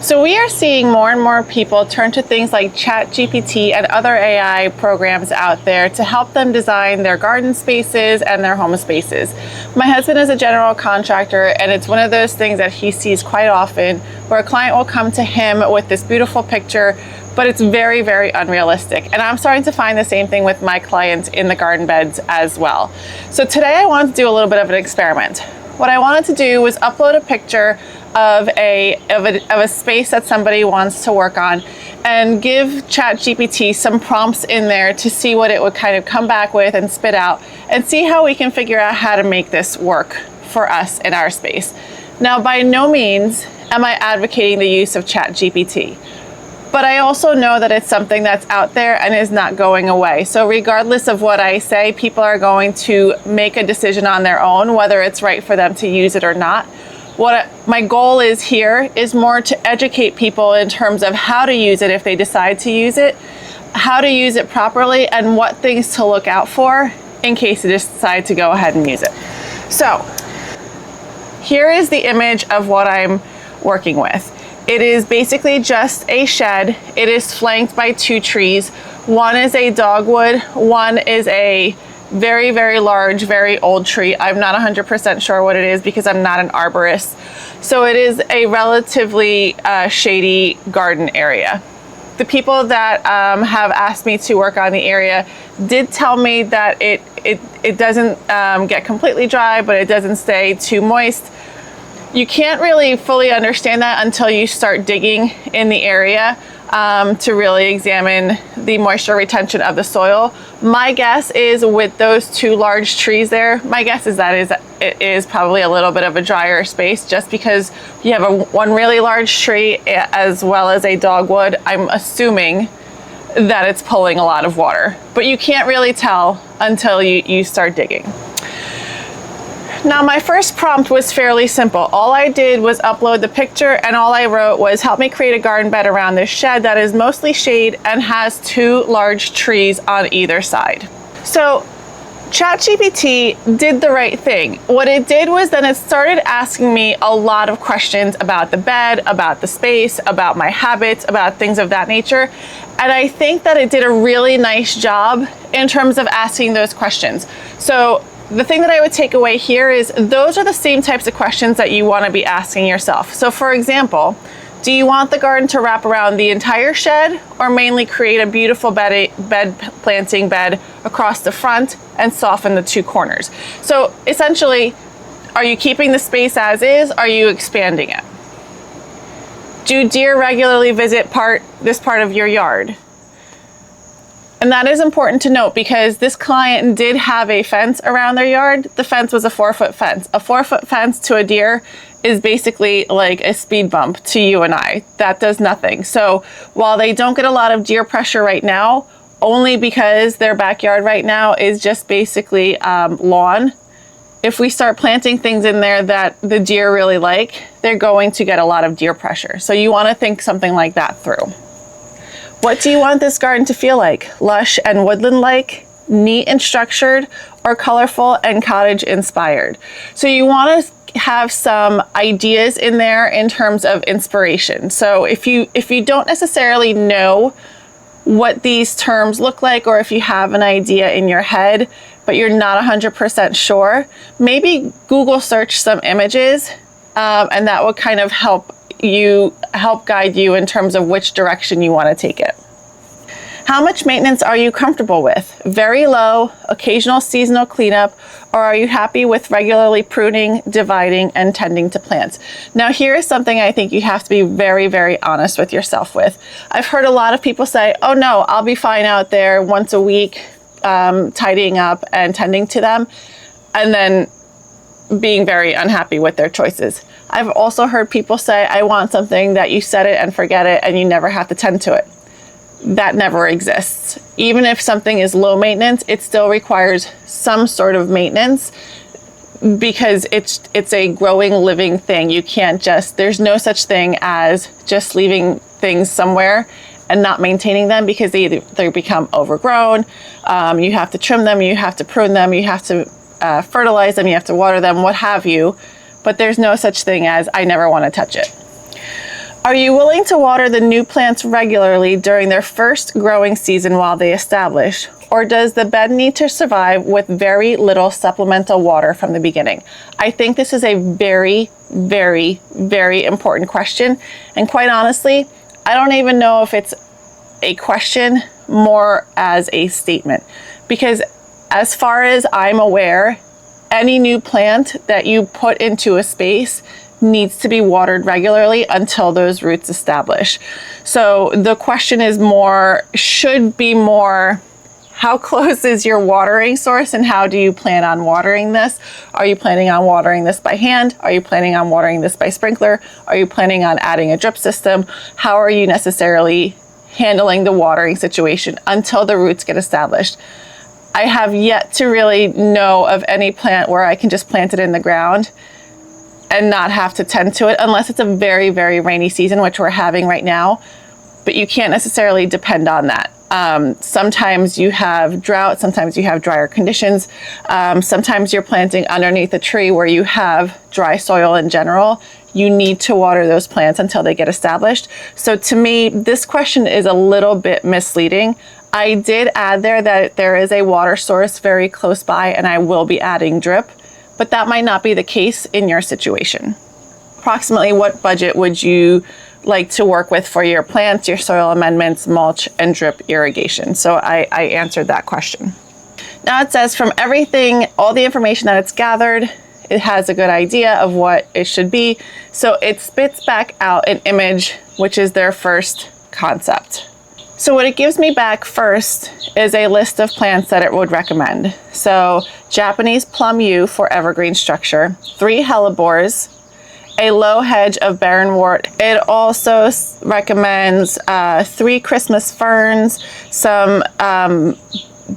So we are seeing more and more people turn to things like ChatGPT and other AI programs out there to help them design their garden spaces and their home spaces. My husband is a general contractor, and it's one of those things that he sees quite often where a client will come to him with this beautiful picture, but it's very, very unrealistic. And I'm starting to find the same thing with my clients in the garden beds as well. So today I wanted to do a little bit of an experiment. What I wanted to do was upload a picture of a space that somebody wants to work on and give ChatGPT some prompts in there to see what it would kind of come back with and spit out, and see how we can figure out how to make this work for us in our space. Now, by no means am I advocating the use of ChatGPT, but I also know that it's something that's out there and is not going away. So regardless of what I say, people are going to make a decision on their own, whether it's right for them to use it or not. What my goal is here is more to educate people in terms of how to use it if they decide to use it, how to use it properly, and what things to look out for in case you decide to go ahead and use it. So here is the image of what I'm working with. It is basically just a shed. It is flanked by 2 trees. One is a dogwood, one is a very, very large, very old tree. I'm not 100% sure what it is because I'm not an arborist. So it is a relatively shady garden area. The people that have asked me to work on the area did tell me that it doesn't get completely dry, but it doesn't stay too moist. You can't really fully understand that until you start digging in the area to really examine the moisture retention of the soil. My guess is with those 2 large trees there, my guess is that it is probably a little bit of a drier space just because you have one really large tree as well as a dogwood. I'm assuming that it's pulling a lot of water, but you can't really tell until you start digging. Now, my first prompt was fairly simple. All I did was upload the picture, and all I wrote was, help me create a garden bed around this shed that is mostly shade and has 2 large trees on either side. So ChatGPT did the right thing. What it did was then it started asking me a lot of questions about the bed, about the space, about my habits, about things of that nature. And I think that it did a really nice job in terms of asking those questions. So the thing that I would take away here is those are the same types of questions that you want to be asking yourself. So for example, do you want the garden to wrap around the entire shed or mainly create a beautiful planting bed across the front and soften the 2 corners? So essentially, are you keeping the space as is? Are you expanding it? Do deer regularly visit this part of your yard? And that is important to note because this client did have a fence around their yard. The fence was a 4-foot fence. A 4-foot fence to a deer is basically like a speed bump to you and I. That does nothing. So while they don't get a lot of deer pressure right now, only because their backyard right now is just basically lawn, if we start planting things in there that the deer really like, they're going to get a lot of deer pressure. So you want to think something like that through. What do you want this garden to feel like? Lush and woodland-like, neat and structured, or colorful and cottage-inspired? So you want to have some ideas in there in terms of inspiration. So if you don't necessarily know what these terms look like, or if you have an idea in your head, but you're not 100% sure, maybe Google search some images, and that would kind of help guide you in terms of which direction you want to take it. How much maintenance are you comfortable with? Very low, occasional seasonal cleanup, or are you happy with regularly pruning, dividing, and tending to plants? Now, here is something I think you have to be very, very honest with yourself with. I've heard a lot of people say, oh no, I'll be fine out there once a week, tidying up and tending to them, and then being very unhappy with their choices. I've also heard people say, I want something that you set it and forget it and you never have to tend to it. That never exists. Even if something is low maintenance, it still requires some sort of maintenance because it's a growing, living thing. You can't there's no such thing as just leaving things somewhere and not maintaining them because they become overgrown. You have to trim them, you have to prune them, you have to fertilize them, you have to water them, what have you. But there's no such thing as I never want to touch it. Are you willing to water the new plants regularly during their first growing season while they establish? Or does the bed need to survive with very little supplemental water from the beginning? I think this is a very, very, very important question. And quite honestly, I don't even know if it's a question more as a statement. Because as far as I'm aware, any new plant that you put into a space needs to be watered regularly until those roots establish. So the question is should be more, how close is your watering source and how do you plan on watering this? Are you planning on watering this by hand? Are you planning on watering this by sprinkler? Are you planning on adding a drip system? How are you necessarily handling the watering situation until the roots get established? I have yet to really know of any plant where I can just plant it in the ground and not have to tend to it, unless it's a very, very rainy season, which we're having right now. But you can't necessarily depend on that. Sometimes you have drought, sometimes you have drier conditions. Sometimes you're planting underneath a tree where you have dry soil in general. You need to water those plants until they get established. So to me, this question is a little bit misleading. I did add there that there is a water source very close by and I will be adding drip, but that might not be the case in your situation. Approximately what budget would you like to work with for your plants, your soil amendments, mulch, and drip irrigation? So I answered that question. Now it says from everything, all the information that it's gathered, it has a good idea of what it should be. So it spits back out an image, which is their first concept. So what it gives me back first is a list of plants that it would recommend. So Japanese plum yew for evergreen structure, 3 hellebores, a low hedge of barrenwort. It also recommends 3 Christmas ferns, some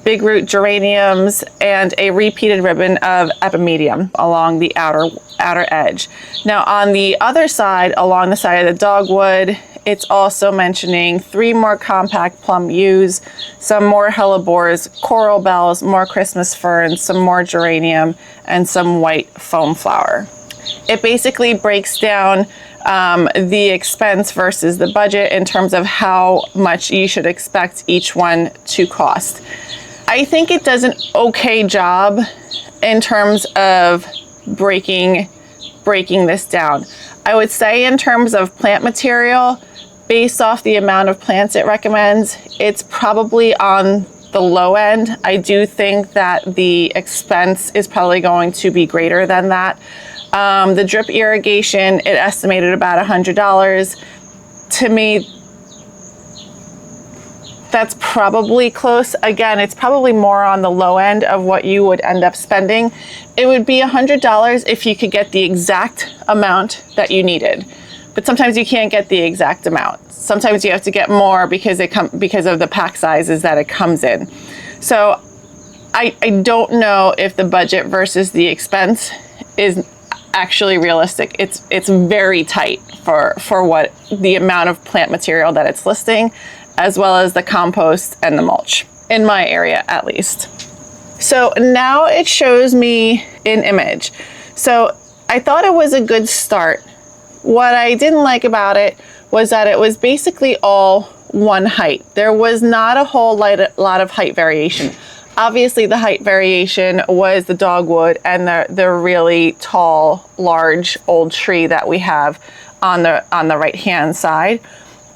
big root geraniums, and a repeated ribbon of epimedium along the outer edge. Now on the other side, along the side of the dogwood, it's also mentioning 3 more compact plum yews, some more hellebores, coral bells, more Christmas ferns, some more geranium, and some white foam flower. It basically breaks down the expense versus the budget in terms of how much you should expect each one to cost. I think it does an okay job in terms of breaking this down. I would say in terms of plant material, based off the amount of plants it recommends, it's probably on the low end. I do think that the expense is probably going to be greater than that. The drip irrigation, it estimated about $100. To me, that's probably close. Again, it's probably more on the low end of what you would end up spending. It would be $100 if you could get the exact amount that you needed. But sometimes you can't get the exact amount. Sometimes you have to get more because of the pack sizes that it comes in. So I don't know if the budget versus the expense is actually realistic. It's very tight for what the amount of plant material that it's listing, as well as the compost and the mulch, in my area at least. So now it shows me an image. So I thought it was a good start. What I didn't like about it was that it was basically all one height. There was not a whole lot of height variation. Obviously the height variation was the dogwood and the really tall, large old tree that we have on the right hand side.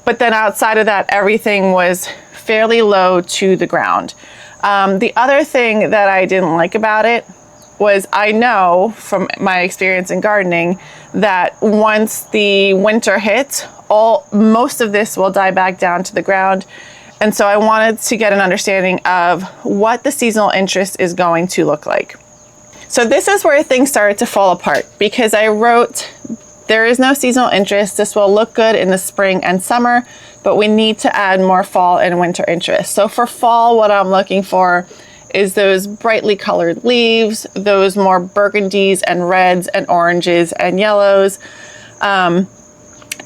But then outside of that, everything was fairly low to the ground. The other thing that I didn't like about it was, I know from my experience in gardening that once the winter hits, most of this will die back down to the ground. And so I wanted to get an understanding of what the seasonal interest is going to look like. So this is where things started to fall apart, because I wrote, there is no seasonal interest. This will look good in the spring and summer, but we need to add more fall and winter interest. So for fall, what I'm looking for is those brightly colored leaves, those more burgundies and reds and oranges and yellows.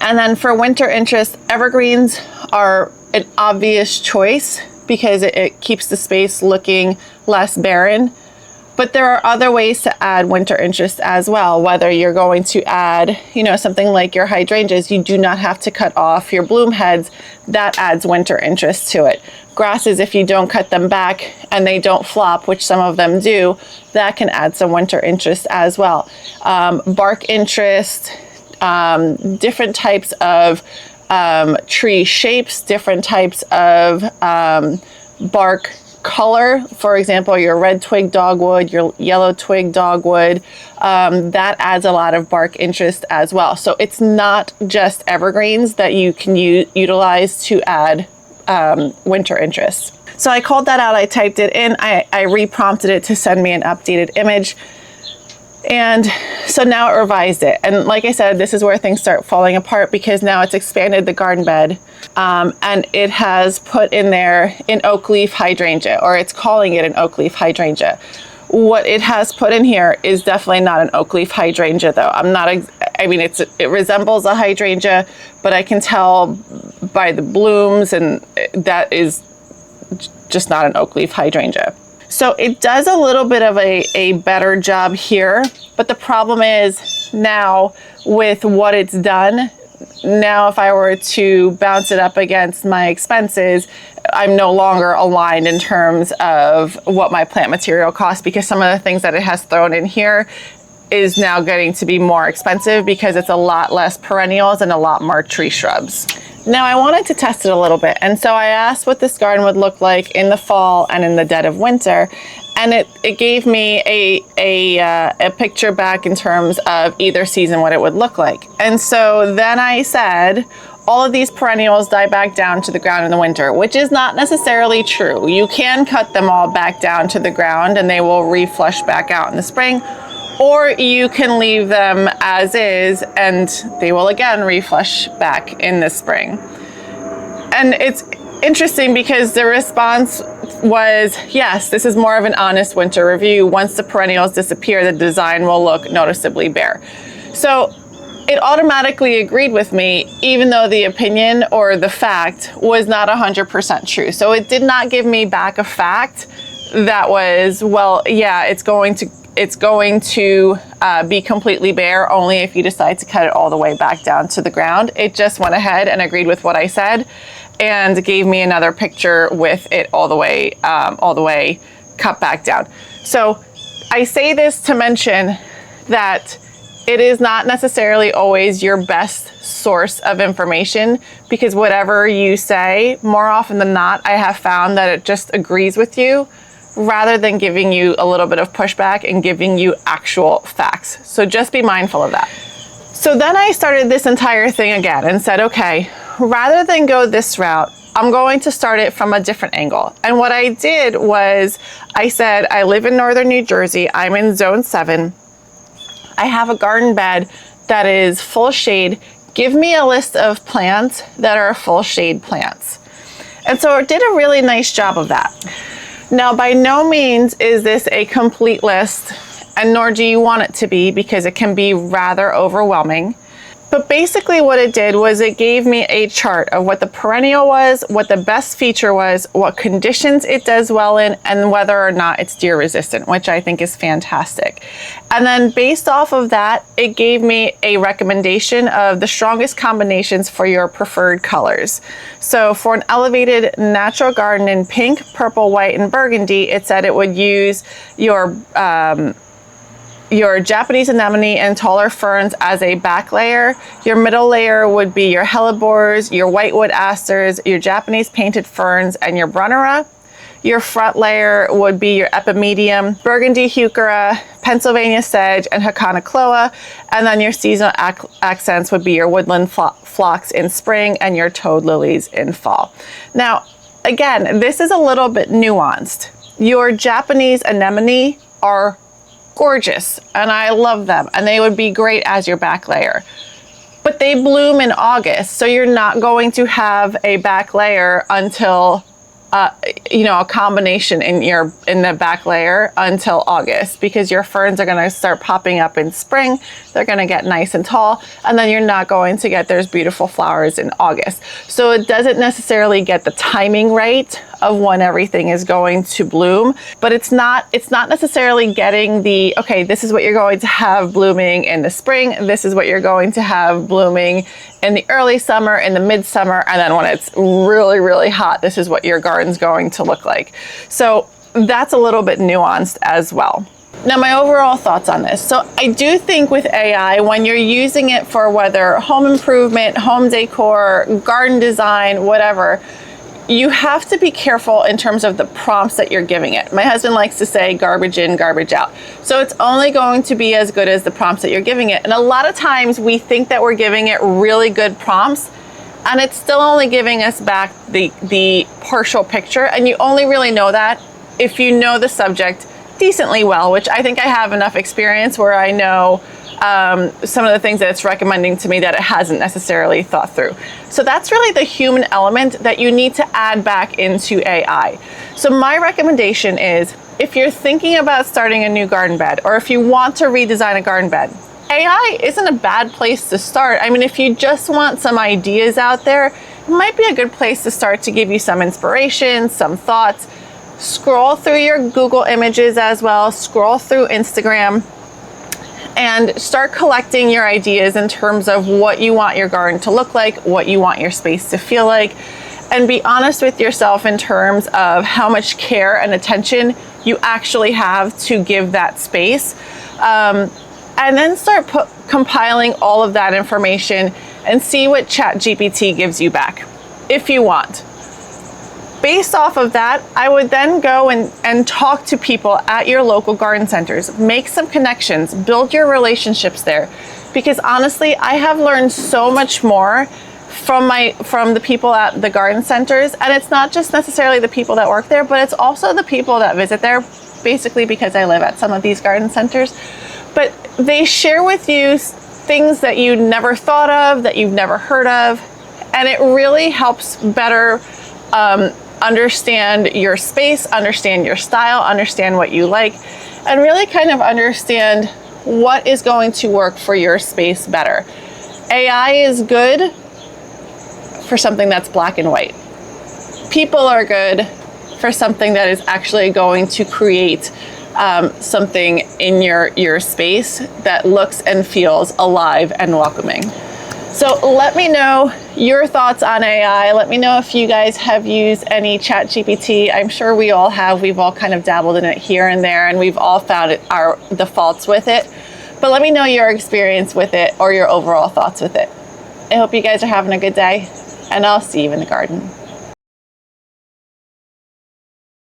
And then for winter interest, evergreens are an obvious choice because it keeps the space looking less barren. But there are other ways to add winter interest as well. Whether you're going to add, something like your hydrangeas, you do not have to cut off your bloom heads. That adds winter interest to it. Grasses, if you don't cut them back and they don't flop, which some of them do, that can add some winter interest as well. Bark interest, different types of tree shapes, different types of bark color. For example, your red twig dogwood, your yellow twig dogwood, that adds a lot of bark interest as well. So it's not just evergreens that you can utilize to add winter interest. So I called that out, I typed it in, I re-prompted it to send me an updated image. And so now it revised it. And like I said, this is where things start falling apart, because now it's expanded the garden bed and it has put in there an oak leaf hydrangea, or it's calling it an oak leaf hydrangea. What it has put in here is definitely not an oak leaf hydrangea though. It resembles a hydrangea, but I can tell by the blooms, and that is just not an oak leaf hydrangea. So it does a little bit of a better job here, but the problem is now with what it's done, now if I were to bounce it up against my expenses, I'm no longer aligned in terms of what my plant material costs, because some of the things that it has thrown in here is now getting to be more expensive because it's a lot less perennials and a lot more tree shrubs. Now I wanted to test it a little bit, and so I asked what this garden would look like in the fall and in the dead of winter, and it gave me a picture back in terms of either season, what it would look like. And so then I said, all of these perennials die back down to the ground in the winter, which is not necessarily true. You can cut them all back down to the ground and they will reflush back out in the spring, or you can leave them as is and they will again reflush back in the spring. And it's interesting because the response was, yes, this is more of an honest winter review. Once the perennials disappear, the design will look noticeably bare. So it automatically agreed with me, even though the opinion or the fact was not 100% true. So it did not give me back a fact that was, well, yeah, it's going to be completely bare only if you decide to cut it all the way back down to the ground. It just went ahead and agreed with what I said and gave me another picture with it all the way cut back down. So I say this to mention that it is not necessarily always your best source of information, because whatever you say, more often than not, I have found that it just agrees with you rather than giving you a little bit of pushback and giving you actual facts. So just be mindful of that. So then I started this entire thing again and said, okay, rather than go this route, I'm going to start it from a different angle. And what I did was I said, I live in northern New Jersey. I'm in zone 7. I have a garden bed that is full shade. Give me a list of plants that are full shade plants. And so it did a really nice job of that. Now, by no means is this a complete list, and nor do you want it to be, because it can be rather overwhelming. But basically what it did was it gave me a chart of what the perennial was, what the best feature was, what conditions it does well in, and whether or not it's deer resistant, which I think is fantastic. And then based off of that, it gave me a recommendation of the strongest combinations for your preferred colors. So for an elevated natural garden in pink, purple, white, and burgundy, it said it would use your Japanese anemone and taller ferns as a back layer. Your middle layer would be your hellebores, your whitewood asters, your Japanese painted ferns, and your brunnera. Your front layer would be your epimedium, burgundy heuchera, Pennsylvania sedge, and Hakanakloa. And then your seasonal accents would be your woodland phlox in spring and your toad lilies in fall. Now, again, this is a little bit nuanced. Your Japanese anemone are gorgeous and I love them, and they would be great as your back layer, but they bloom in August, so you're not going to have a back layer until a combination in the back layer until August, because your ferns are going to start popping up in spring. They're going to get nice and tall, and then you're not going to get those beautiful flowers in August. So it doesn't necessarily get the timing right of when everything is going to bloom, but it's not necessarily getting the, okay, this is what you're going to have blooming in the spring, this is what you're going to have blooming in the early summer, in the midsummer, and then when it's really, really hot, this is what your garden's going to look like. So that's a little bit nuanced as well. Now, my overall thoughts on this. So I do think with AI, when you're using it for whether home improvement, home decor, garden design, whatever, you have to be careful in terms of the prompts that you're giving it. My husband likes to say garbage in, garbage out. So it's only going to be as good as the prompts that you're giving it. And a lot of times we think that we're giving it really good prompts, and it's still only giving us back the partial picture. And you only really know that if you know the subject decently well, which I think I have enough experience where I know some of the things that it's recommending to me that it hasn't necessarily thought through. So that's really the human element that you need to add back into AI. So my recommendation is, if you're thinking about starting a new garden bed, or if you want to redesign a garden bed, AI isn't a bad place to start. I mean, if you just want some ideas out there, it might be a good place to start to give you some inspiration, some thoughts. Scroll through your Google images as well, scroll through Instagram, and start collecting your ideas in terms of what you want your garden to look like, what you want your space to feel like, and be honest with yourself in terms of how much care and attention you actually have to give that space. And then start compiling all of that information and see what ChatGPT gives you back, if you want. Based off of that, I would then go and talk to people at your local garden centers, make some connections, build your relationships there. Because honestly, I have learned so much more from the people at the garden centers. And it's not just necessarily the people that work there, but it's also the people that visit there, basically because I live at some of these garden centers. But they share with you things that you never thought of, that you've never heard of. And it really helps better understand your space, understand your style, understand what you like, and really kind of understand what is going to work for your space better. AI is good for something that's black and white. People are good for something that is actually going to create something in your space that looks and feels alive and welcoming. So let me know your thoughts on AI. Let me know if you guys have used any ChatGPT. I'm sure we all have. We've all kind of dabbled in it here and there, and we've all found the faults with it. But let me know your experience with it or your overall thoughts with it. I hope you guys are having a good day, and I'll see you in the garden.